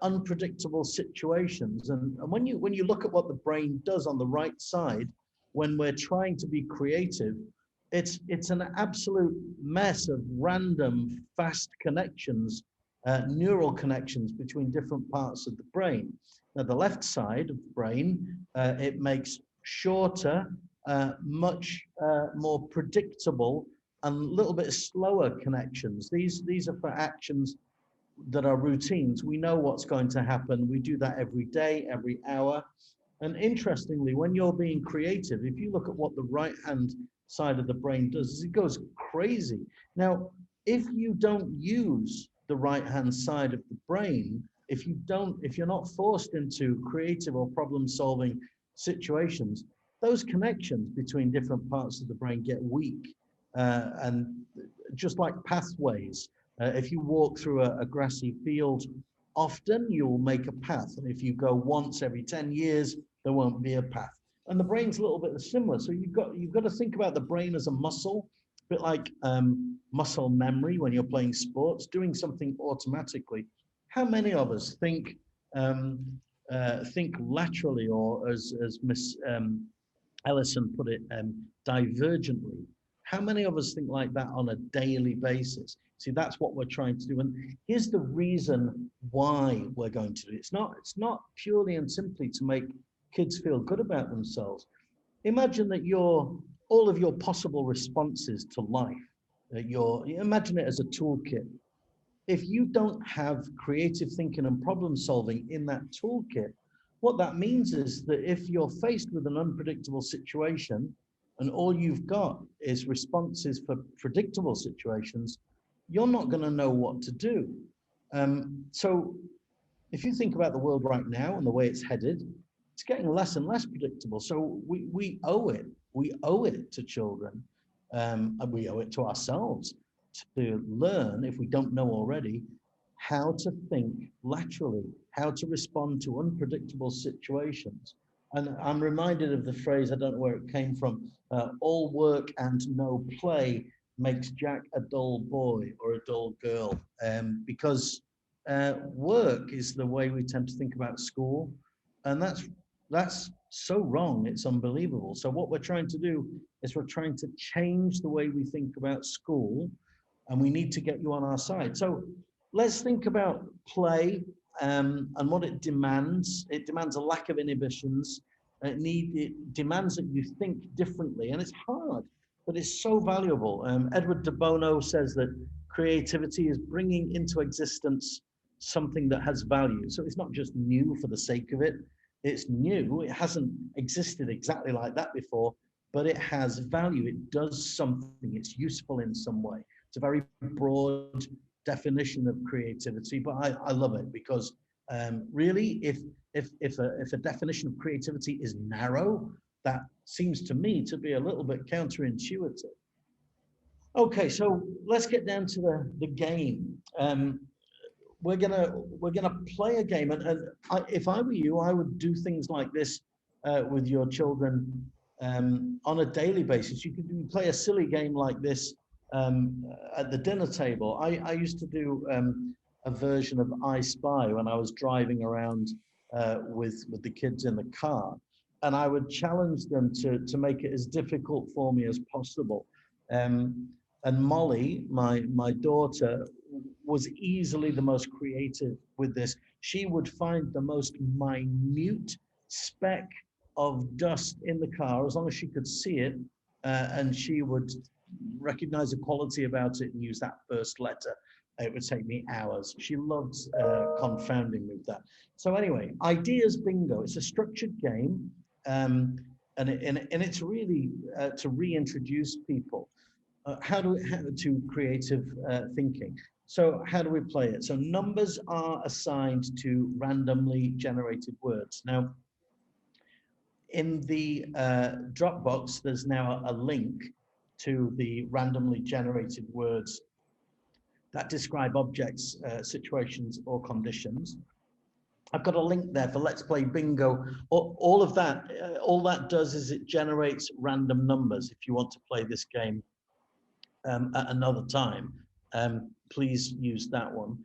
unpredictable situations, and when you look at what the brain does on the right side when we're trying to be creative, it's an absolute mess of random fast connections, neural connections between different parts of the brain. Now, the left side of the brain, it makes shorter, much more predictable and a little bit slower connections. These are for actions that are routines. We know what's going to happen. We do that every day, every hour. And interestingly, when you're being creative, if you look at what the right hand side of the brain does, it goes crazy. Now, if you don't use the right hand side of the brain, if you're not forced into creative or problem solving situations, those connections between different parts of the brain get weak. And just like pathways, if you walk through a grassy field, often you'll make a path. And if you go once every 10 years, there won't be a path. And the brain's a little bit similar. So you've got to think about the brain as a muscle, a bit like muscle memory when you're playing sports, doing something automatically. How many of us think laterally, or as Miss Ellison put it, divergently? How many of us think like that on a daily basis? See, that's what we're trying to do. And here's the reason why we're going to do it. It's not purely and simply to make kids feel good about themselves. Imagine that all of your possible responses to life, imagine it as a toolkit. If you don't have creative thinking and problem solving in that toolkit, what that means is that if you're faced with an unpredictable situation and all you've got is responses for predictable situations, you're not going to know what to do. So if you think about the world right now and the way it's headed, it's getting less and less predictable. So we owe it to children, and we owe it to ourselves to learn, if we don't know already, how to think laterally, how to respond to unpredictable situations. And I'm reminded of the phrase, I don't know where it came from, all work and no play makes Jack a dull boy or a dull girl, because work is the way we tend to think about school, and that's so wrong, it's unbelievable. So what we're trying to do is we're trying to change the way we think about school, and we need to get you on our side. So let's think about play and what it demands. It demands a lack of inhibitions. It demands that you think differently, and it's hard, but it's so valuable. Edward de Bono says that creativity is bringing into existence something that has value. So it's not just new for the sake of it. It's new. It hasn't existed exactly like that before, but it has value. It does something. It's useful in some way. It's a very broad definition of creativity, but I love it because really, if a definition of creativity is narrow, that seems to me to be a little bit counterintuitive. Okay, so let's get down to the game. We're gonna play a game, and if I were you, I would do things like this with your children on a daily basis. You could play a silly game like this at the dinner table. I used to do a version of I Spy when I was driving around with the kids in the car, and I would challenge them to make it as difficult for me as possible. And Molly, my daughter, was easily the most creative with this. She would find the most minute speck of dust in the car, as long as she could see it, and she would recognize the quality about it and use that first letter. It would take me hours. She loved confounding me with that. So anyway, ideas bingo. It's a structured game, and it's really to reintroduce people how to creative thinking. So how do we play it? So numbers are assigned to randomly generated words. Now, in the Dropbox, there's now a link to the randomly generated words that describe objects, situations, or conditions. I've got a link there for Let's Play Bingo. All of that, all that does is it generates random numbers. If you want to play this game at another time, please use that one.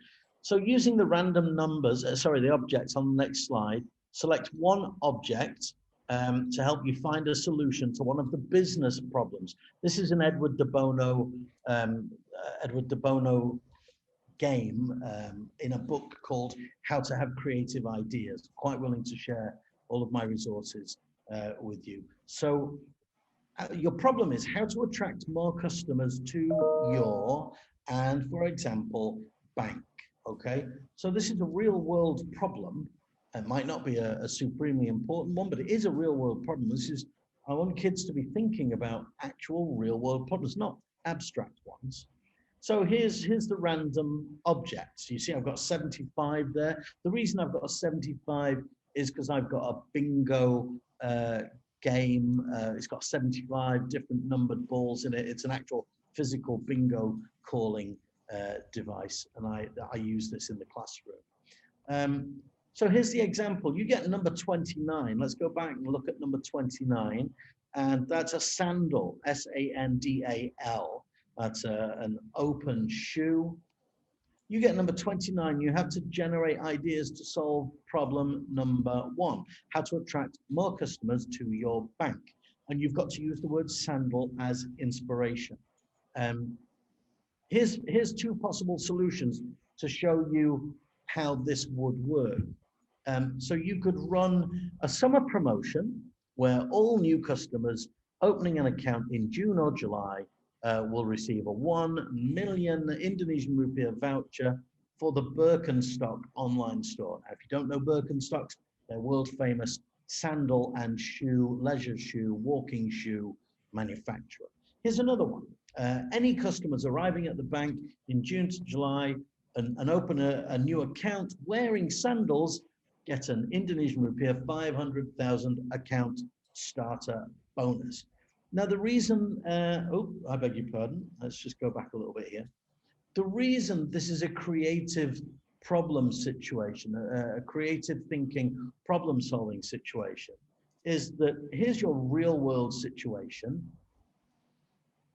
So using the random numbers, the objects on the next slide, select one object to help you find a solution to one of the business problems. This is an Edward de Bono game in a book called How to Have Creative Ideas. Quite willing to share all of my resources with you. So your problem is how to attract more customers to your, and for example, bank. Okay, so this is a real world problem. It might not be a supremely important one, but it is a real world problem. This is, I want kids to be thinking about actual real world problems, not abstract ones. So here's the random objects. You see, I've got 75 there. The reason I've got a 75 is because I've got a bingo game. It's got 75 different numbered balls in it. It's an actual physical bingo calling device, and I use this in the classroom. So here's the example. You get number 29. Let's go back and look at number 29, and that's a sandal, S-A-N-D-A-L. That's an open shoe. You get number 29. You have to generate ideas to solve problem number 1, how to attract more customers to your bank. And you've got to use the word sandal as inspiration. Here's 2 possible solutions to show you how this would work. So you could run a summer promotion where all new customers opening an account in June or July will receive a 1 million Indonesian rupiah voucher for the Birkenstock online store. Now, if you don't know Birkenstocks, they're world famous sandal and shoe, leisure shoe, walking shoe manufacturer. Here's another one. Any customers arriving at the bank in June to July and open a new account wearing sandals get an Indonesian rupiah 500,000 account starter bonus. Now, the reason, I beg your pardon. Let's just go back a little bit here. The reason this is a creative problem situation, a creative thinking, problem solving situation, is that here's your real world situation.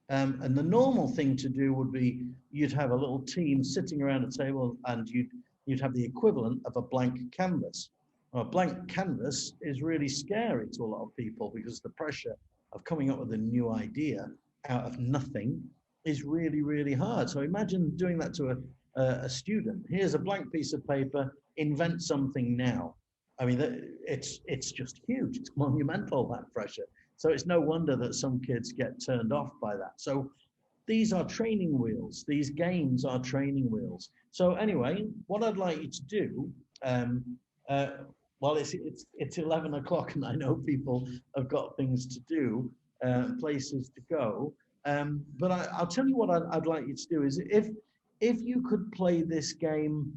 And the normal thing to do would be you'd have a little team sitting around a table and you'd have the equivalent of a blank canvas. Well, a blank canvas is really scary to a lot of people because the pressure of coming up with a new idea out of nothing is really, really hard. So imagine doing that to a student. Here's a blank piece of paper, invent something now. I mean, it's just huge. It's monumental, that pressure. So it's no wonder that some kids get turned off by that. So these are training wheels. These games are training wheels. So anyway, what I'd like you to do, well, it's 11 o'clock and I know people have got things to do, places to go. But I'll tell you what I'd like you to do is if you could play this game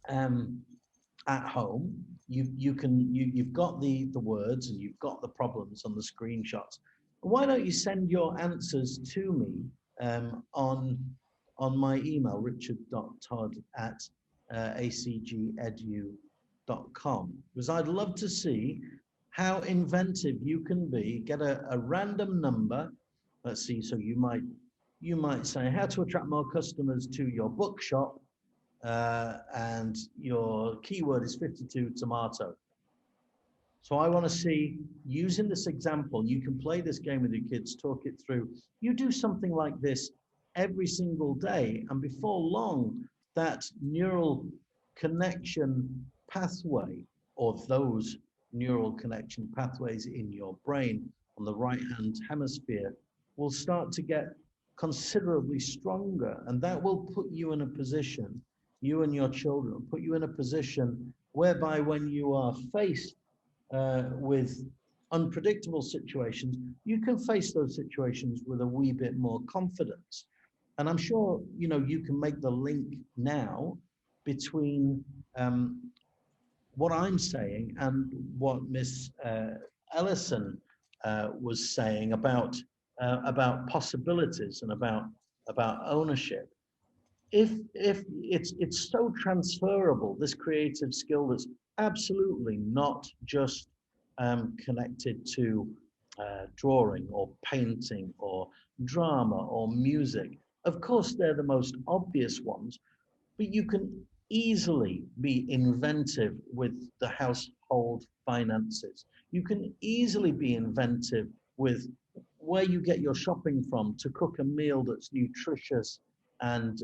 at home, you've got the words and you've got the problems on the screenshots. Why don't you send your answers to me on my email, richard.todd@acgedu.com, because I'd love to see how inventive you can be. Get a random number. Let's see. So you might say how to attract more customers to your bookshop, and your keyword is 52 tomato. So I want to see, using this example, you can play this game with your kids, talk it through. You do something like this every single day, and before long, that neural connection pathway, or those neural connection pathways in your brain on the right-hand hemisphere, will start to get considerably stronger, and that will put you in a position, you and your children, put you in a position whereby when you are faced with unpredictable situations, you can face those situations with a wee bit more confidence. And I'm sure, you know, you can make the link now between what I'm saying and what Miss Ellison was saying about possibilities and about ownership. If it's so transferable, this creative skill that's absolutely not just connected to drawing or painting or drama or music. Of course, they're the most obvious ones, but you can easily be inventive with the household finances. You can easily be inventive with where you get your shopping from to cook a meal that's nutritious and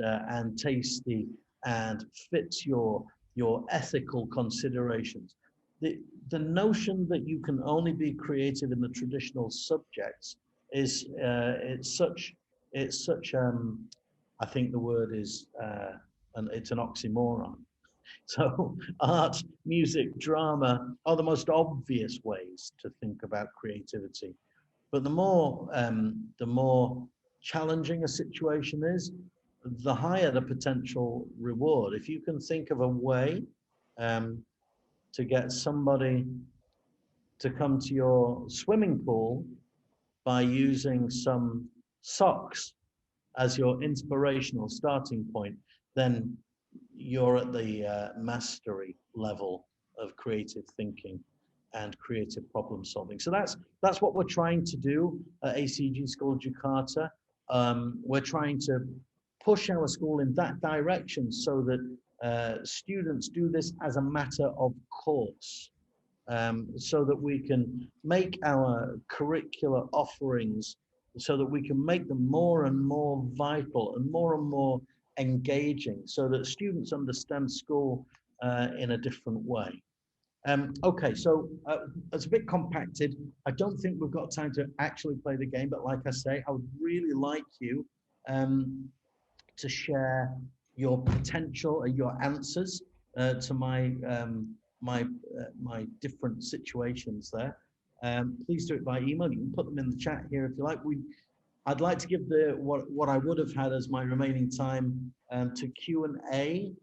tasty and fits your ethical considerations. The notion that you can only be creative in the traditional subjects is it's such I think the word is and it's an oxymoron. So art, music, drama are the most obvious ways to think about creativity. But the more challenging a situation is, the higher the potential reward. If you can think of a way to get somebody to come to your swimming pool by using some socks as your inspirational starting point, then you're at the mastery level of creative thinking and creative problem solving. So that's what we're trying to do at ACG School Jakarta. We're trying to push our school in that direction so that students do this as a matter of course, so that we can make our curricular offerings, so that we can make them more and more vital and more engaging, so that students understand school in a different way. Okay, so it's a bit compacted. I don't think we've got time to actually play the game, but like I say, I would really like you to share your potential and your answers to my my different situations there. Please do it by email. You can put them in the chat here if you like. I'd like to give what I would have had as my remaining time to Q&A.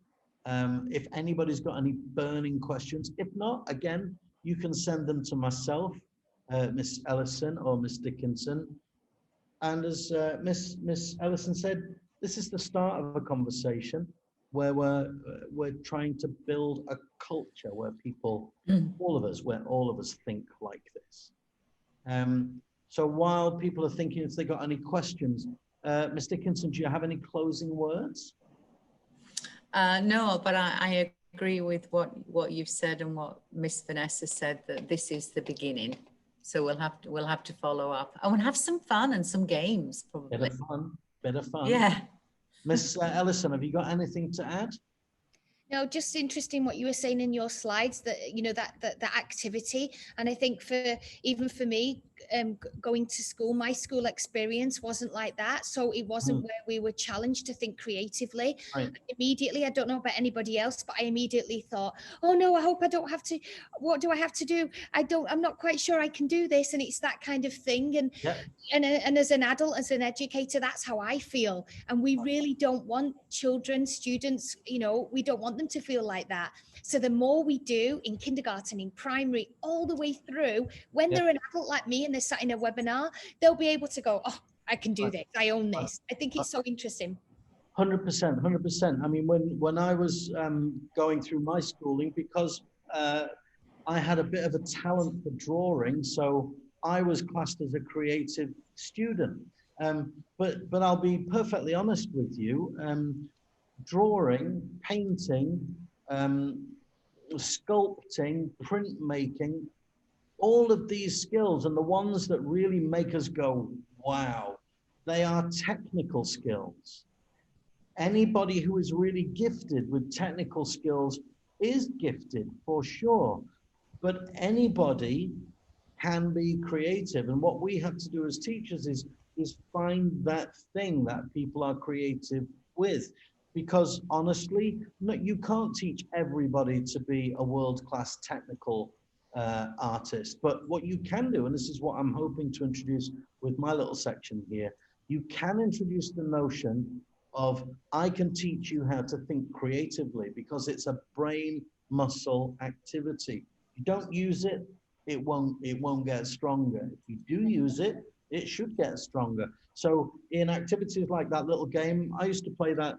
If anybody's got any burning questions. If not, again, you can send them to myself, Miss Ellison or Miss Dickinson. And as Miss Ellison said, this is the start of a conversation where we're trying to build a culture where people, all of us think like this. So while people are thinking if they got any questions, Miss Dickinson, do you have any closing words? No, but I agree with what you've said and what Miss Vanessa said, that this is the beginning. So we'll have to follow up and we'll have some fun and some games probably. Bit of fun. Yeah. Miss Ellison, have you got anything to add? No, just interesting what you were saying in your slides, that, you know, that activity. And I think even for me, going to school, my school experience wasn't like that. So it wasn't where we were challenged to think creatively. Right. Immediately, I don't know about anybody else, but I immediately thought, oh no, I hope I don't have to, what do I have to do? I'm not quite sure I can do this. And it's that kind of thing. And, yeah. and as an adult, as an educator, that's how I feel. And we really don't want children, students, you know, we don't want them to feel like that. So the more we do in kindergarten, in primary, all the way through, when they're an adult like me and they're sat in a webinar, they'll be able to go, oh, I can do this. I own this. I think it's so interesting. 100%, 100%. I mean, when I was going through my schooling, because I had a bit of a talent for drawing, so I was classed as a creative student. But I'll be perfectly honest with you. Drawing, painting, sculpting, printmaking, all of these skills, and the ones that really make us go, wow, they are technical skills. Anybody who is really gifted with technical skills is gifted for sure, but anybody can be creative. And what we have to do as teachers is find that thing that people are creative with. Because honestly, no, you can't teach everybody to be a world-class technical artist. But what you can do, and this is what I'm hoping to introduce with my little section here, you can introduce the notion of, I can teach you how to think creatively, because it's a brain muscle activity. If you don't use it, it won't get stronger. If you do use it, it should get stronger. So in activities like that little game, I used to play that.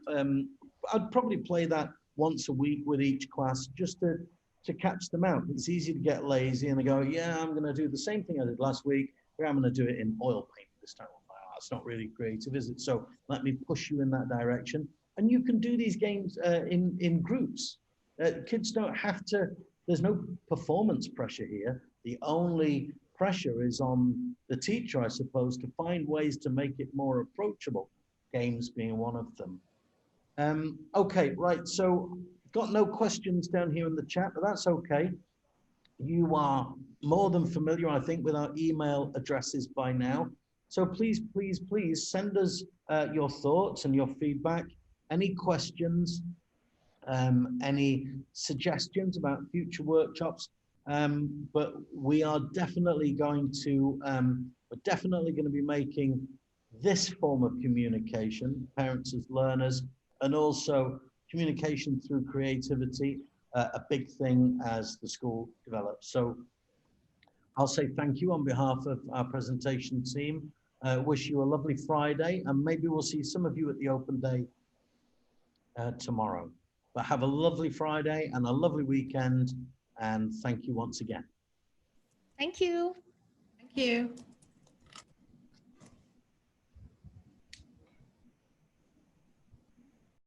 I'd probably play that once a week with each class, just to catch them out. It's easy to get lazy and to go, yeah, I'm going to do the same thing I did last week, but I'm going to do it in oil paint this time. That's not really creative, is it? So let me push you in that direction. And you can do these games in groups. Kids don't have to, there's no performance pressure here. The only pressure is on the teacher, I suppose, to find ways to make it more approachable, games being one of them. Okay, right, so got no questions down here in the chat, but that's okay. You are more than familiar, I think, with our email addresses by now. So please, please, please send us your thoughts and your feedback, any questions, any suggestions about future workshops. But we are definitely going to, be making this form of communication, parents as learners, and also communication through creativity, a big thing as the school develops. So I'll say thank you on behalf of our presentation team. Wish you a lovely Friday, and maybe we'll see some of you at the open day tomorrow. But have a lovely Friday and a lovely weekend, and thank you once again. Thank you. Thank you.